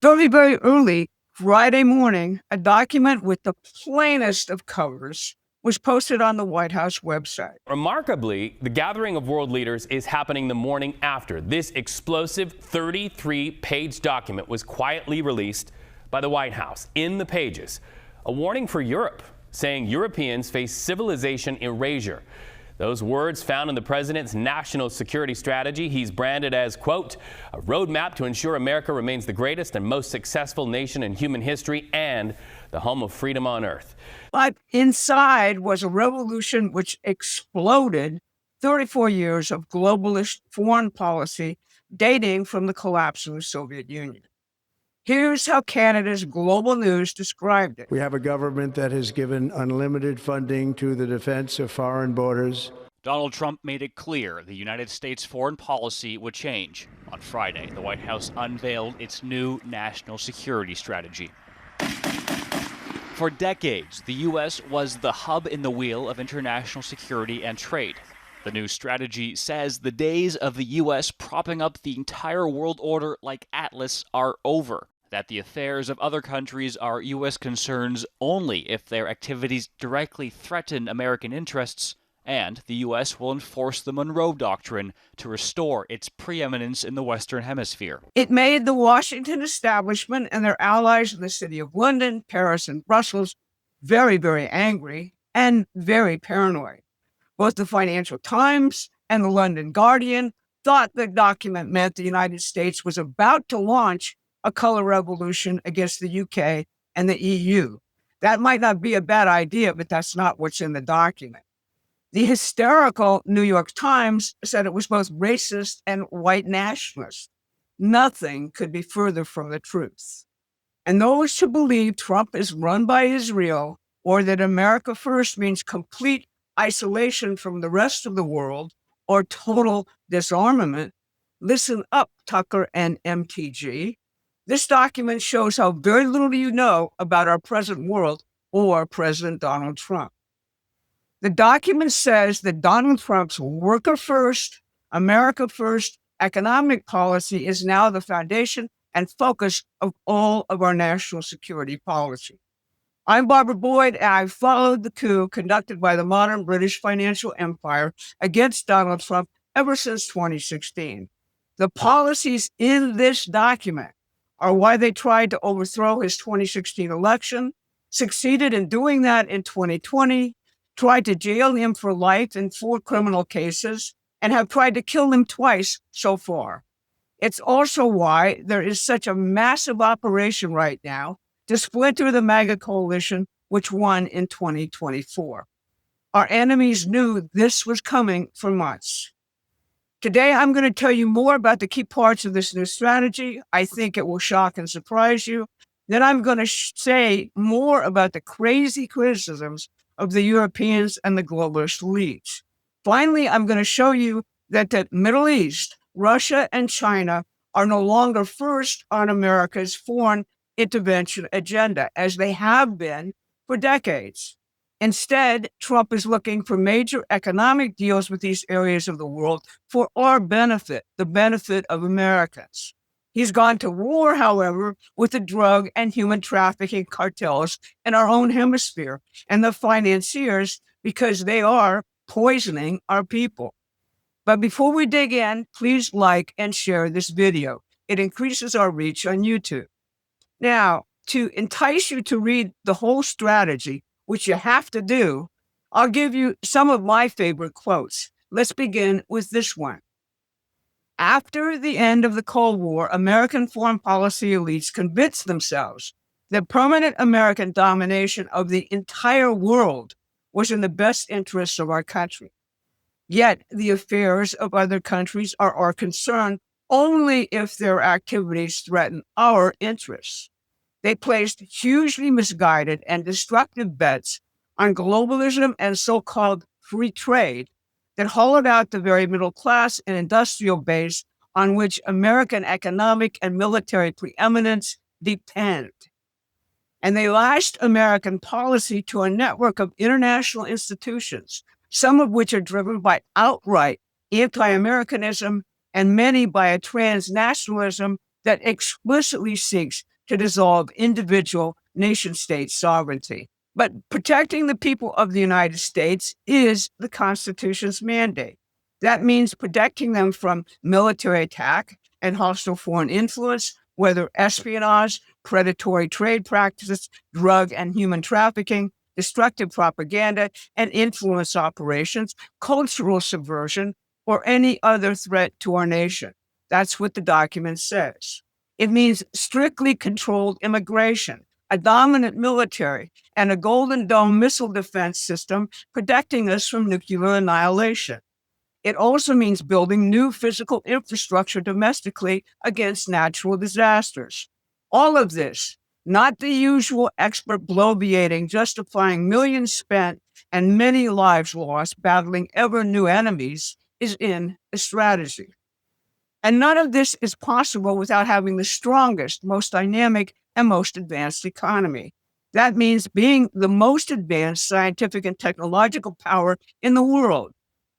Very, very early Friday morning, a document with the plainest of covers was posted on the White House website. Remarkably, the gathering of world leaders is happening the morning after. This explosive 33-page document was quietly released by the White House. In the pages, a warning for Europe, saying Europeans face civilization erasure. Those words found in the president's national security strategy. He's branded as, quote, a roadmap to ensure America remains the greatest and most successful nation in human history and the home of freedom on earth. But inside was a revolution which exploded 34 years of globalist foreign policy dating from the collapse of the Soviet Union. Here's how Canada's Global News described it. We have a government that has given unlimited funding to the defense of foreign borders. Donald Trump made it clear the United States foreign policy would change. On Friday, the White House unveiled its new national security strategy. For decades, the U.S. was the hub in the wheel of international security and trade. The new strategy says the days of the U.S. propping up the entire world order like Atlas are over, that the affairs of other countries are U.S. concerns only if their activities directly threaten American interests, and the U.S. will enforce the Monroe Doctrine to restore its preeminence in the Western Hemisphere. It made the Washington establishment and their allies in the city of London, Paris, and Brussels very, very angry and very paranoid. Both the Financial Times and the London Guardian thought the document meant the United States was about to launch a color revolution against the UK and the EU. That might not be a bad idea, but that's not what's in the document. The hysterical New York Times said it was both racist and white nationalist. Nothing could be further from the truth. And those who believe Trump is run by Israel or that America first means complete isolation from the rest of the world or total disarmament, listen up, Tucker and MTG. This document shows how very little you know about our present world or President Donald Trump. The document says that Donald Trump's worker first, America first economic policy is now the foundation and focus of all of our national security policy. I'm Barbara Boyd, and I followed the coup conducted by the modern British financial empire against Donald Trump ever since 2016. The policies in this document are why they tried to overthrow his 2016 election, succeeded in doing that in 2020, tried to jail him for life in 4 criminal cases, and have tried to kill him twice so far. It's also why there is such a massive operation right now to splinter the MAGA coalition, which won in 2024. Our enemies knew this was coming for months. Today, I'm going to tell you more about the key parts of this new strategy. I think it will shock and surprise you. Then I'm going to say more about the crazy criticisms of the Europeans and the globalist elites. Finally, I'm going to show you that the Middle East, Russia, and China are no longer first on America's foreign intervention agenda, as they have been for decades. Instead, Trump is looking for major economic deals with these areas of the world for our benefit, the benefit of Americans. He's gone to war, however, with the drug and human trafficking cartels in our own hemisphere and the financiers because they are poisoning our people. But before we dig in, please like and share this video. It increases our reach on YouTube. Now, to entice you to read the whole strategy, which you have to do, I'll give you some of my favorite quotes. Let's begin with this one. After the end of the Cold War, American foreign policy elites convinced themselves that permanent American domination of the entire world was in the best interests of our country. Yet the affairs of other countries are our concern only if their activities threaten our interests. They placed hugely misguided and destructive bets on globalism and so-called free trade that hollowed out the very middle class and industrial base on which American economic and military preeminence depend. And they lashed American policy to a network of international institutions, some of which are driven by outright anti-Americanism and many by a transnationalism that explicitly seeks to dissolve individual nation-state sovereignty. But protecting the people of the United States is the Constitution's mandate. That means protecting them from military attack and hostile foreign influence, whether espionage, predatory trade practices, drug and human trafficking, destructive propaganda and influence operations, cultural subversion, or any other threat to our nation. That's what the document says. It means strictly controlled immigration, a dominant military, and a Golden Dome missile defense system protecting us from nuclear annihilation. It also means building new physical infrastructure domestically against natural disasters. All of this, not the usual expert bloviating justifying millions spent and many lives lost battling ever new enemies, is in the strategy. And none of this is possible without having the strongest, most dynamic, and most advanced economy. That means being the most advanced scientific and technological power in the world.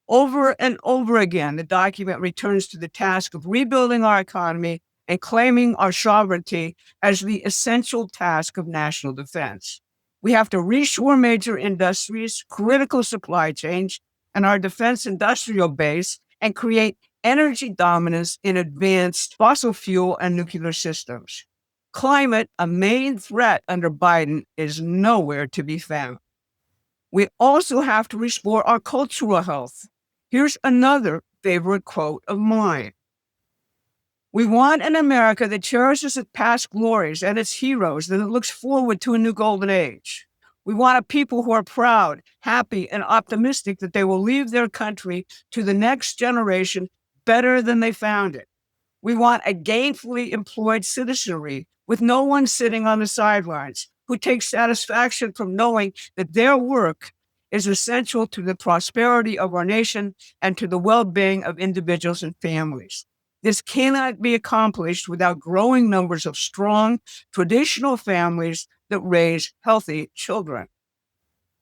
Over and over again, the document returns to the task of rebuilding our economy and claiming our sovereignty as the essential task of national defense. We have to reshore major industries, critical supply chains, and our defense industrial base, and create energy dominance in advanced fossil fuel and nuclear systems. Climate, a main threat under Biden, is nowhere to be found. We also have to restore our cultural health. Here's another favorite quote of mine. We want an America that cherishes its past glories and its heroes, that it looks forward to a new golden age. We want a people who are proud, happy, and optimistic that they will leave their country to the next generation better than they found it. We want a gainfully employed citizenry with no one sitting on the sidelines who takes satisfaction from knowing that their work is essential to the prosperity of our nation and to the well-being of individuals and families. This cannot be accomplished without growing numbers of strong, traditional families that raise healthy children.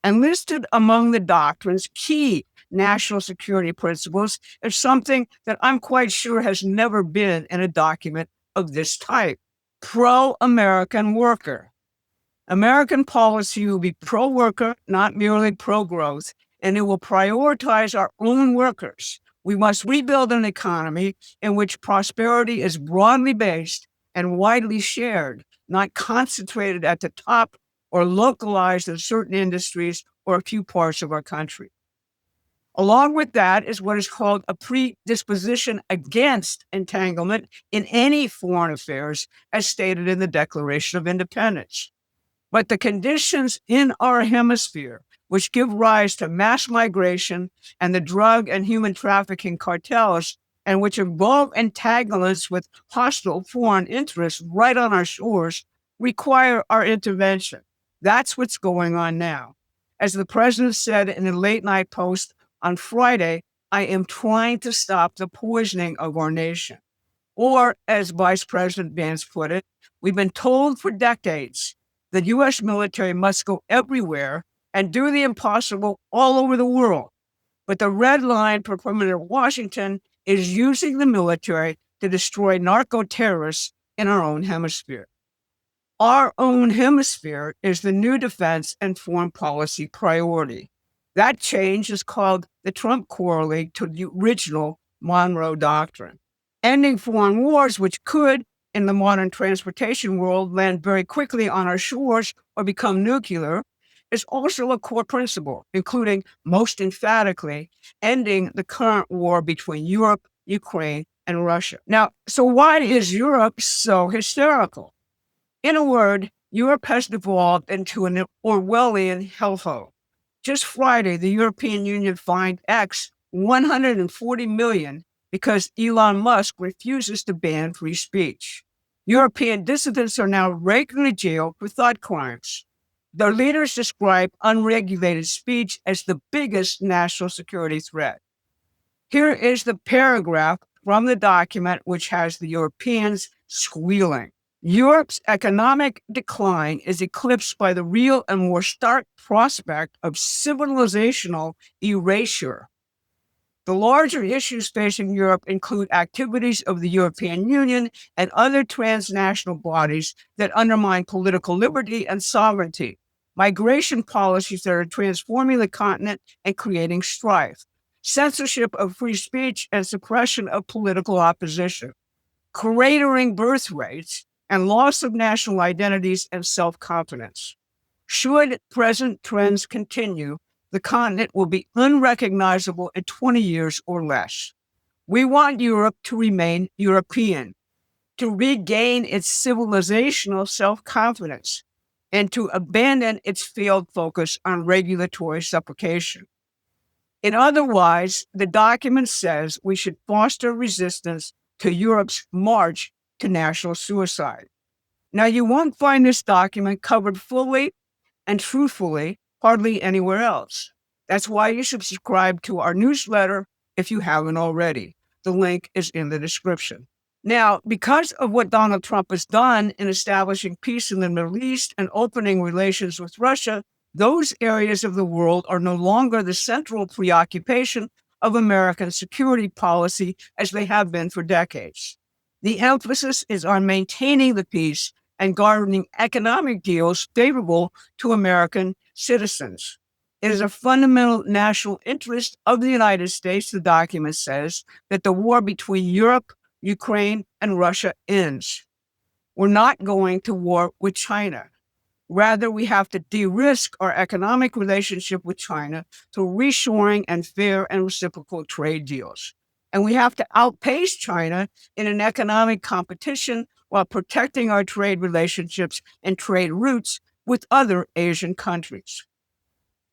And listed among the doctrine's key national security principles is something that I'm quite sure has never been in a document of this type: pro-American worker. American policy will be pro-worker, not merely pro-growth, and it will prioritize our own workers. We must rebuild an economy in which prosperity is broadly based and widely shared, not concentrated at the top or localized in certain industries or a few parts of our country. Along with that is what is called a predisposition against entanglement in any foreign affairs, as stated in the Declaration of Independence. But the conditions in our hemisphere, which give rise to mass migration and the drug and human trafficking cartels, and which involve entanglements with hostile foreign interests right on our shores, require our intervention. That's what's going on now. As the president said in a late-night post on Friday, I am trying to stop the poisoning of our nation. Or, as Vice President Vance put it, we've been told for decades the U.S. military must go everywhere and do the impossible all over the world. But the red line for permanent Washington is using the military to destroy narco-terrorists in our own hemisphere. Our own hemisphere is the new defense and foreign policy priority. That change is called the Trump corollary to the original Monroe Doctrine. Ending foreign wars, which could, in the modern transportation world, land very quickly on our shores or become nuclear, is also a core principle, including, most emphatically, ending the current war between Europe, Ukraine, and Russia. Now, so why is Europe so hysterical? In a word, Europe has devolved into an Orwellian hellhole. Just Friday, the European Union fined X $140 million because Elon Musk refuses to ban free speech. European dissidents are now regularly jailed for thought crimes. Their leaders describe unregulated speech as the biggest national security threat. Here is the paragraph from the document which has the Europeans squealing. Europe's economic decline is eclipsed by the real and more stark prospect of civilizational erasure. The larger issues facing Europe include activities of the European Union and other transnational bodies that undermine political liberty and sovereignty, migration policies that are transforming the continent and creating strife, censorship of free speech and suppression of political opposition, cratering birth rates, and loss of national identities and self-confidence. Should present trends continue, the continent will be unrecognizable in 20 years or less. We want Europe to remain European, to regain its civilizational self-confidence, and to abandon its failed focus on regulatory supplication. In other words, the document says we should foster resistance to Europe's march to national suicide. Now, you won't find this document covered fully and truthfully hardly anywhere else. That's why you should subscribe to our newsletter if you haven't already. The link is in the description. Now, because of what Donald Trump has done in establishing peace in the Middle East and opening relations with Russia, those areas of the world are no longer the central preoccupation of American security policy as they have been for decades. The emphasis is on maintaining the peace and garnering economic deals favorable to American citizens. It is a fundamental national interest of the United States, the document says, that the war between Europe, Ukraine, and Russia ends. We're not going to war with China. Rather, we have to de-risk our economic relationship with China through reshoring and fair and reciprocal trade deals. And we have to outpace China in an economic competition while protecting our trade relationships and trade routes with other Asian countries.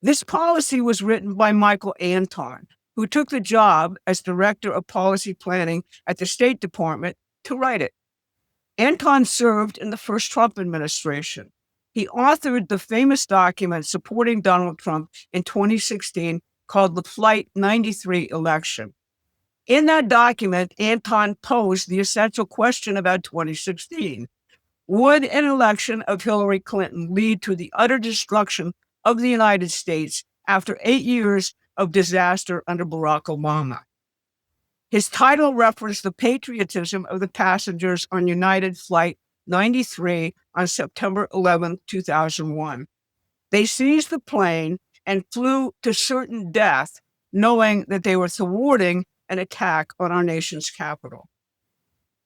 This policy was written by Michael Anton, who took the job as Director of Policy Planning at the State Department to write it. Anton served in the first Trump administration. He authored the famous document supporting Donald Trump in 2016 called the Flight 93 election. In that document, Anton posed the essential question about 2016. Would an election of Hillary Clinton lead to the utter destruction of the United States after 8 years of disaster under Barack Obama? His title referenced the patriotism of the passengers on United Flight 93 on September 11, 2001. They seized the plane and flew to certain death, knowing that they were thwarting an attack on our nation's capital.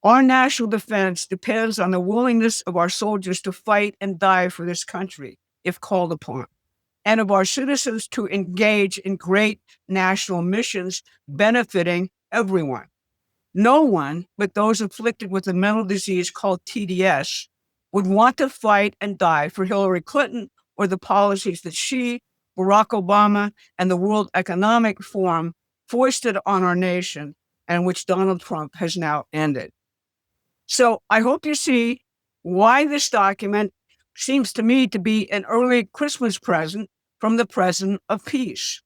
Our national defense depends on the willingness of our soldiers to fight and die for this country, if called upon, and of our citizens to engage in great national missions benefiting everyone. No one but those afflicted with a mental disease called TDS would want to fight and die for Hillary Clinton or the policies that she, Barack Obama, and the World Economic Forum foisted on our nation and which Donald Trump has now ended. So I hope you see why this document seems to me to be an early Christmas present from the President of Peace.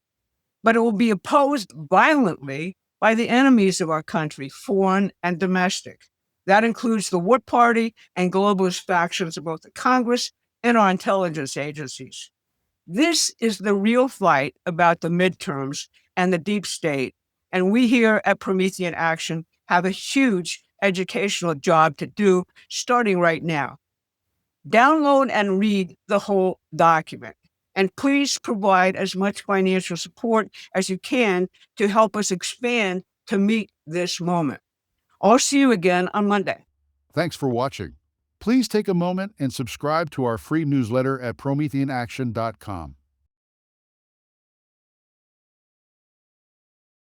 But it will be opposed violently by the enemies of our country, foreign and domestic. That includes the War Party and globalist factions of both the Congress and our intelligence agencies. This is the real fight about the midterms and the deep state. And we here at Promethean Action have a huge educational job to do starting right now. Download and read the whole document. And please provide as much financial support as you can to help us expand to meet this moment. I'll see you again on Monday. Thanks for watching. Please take a moment and subscribe to our free newsletter at PrometheanAction.com.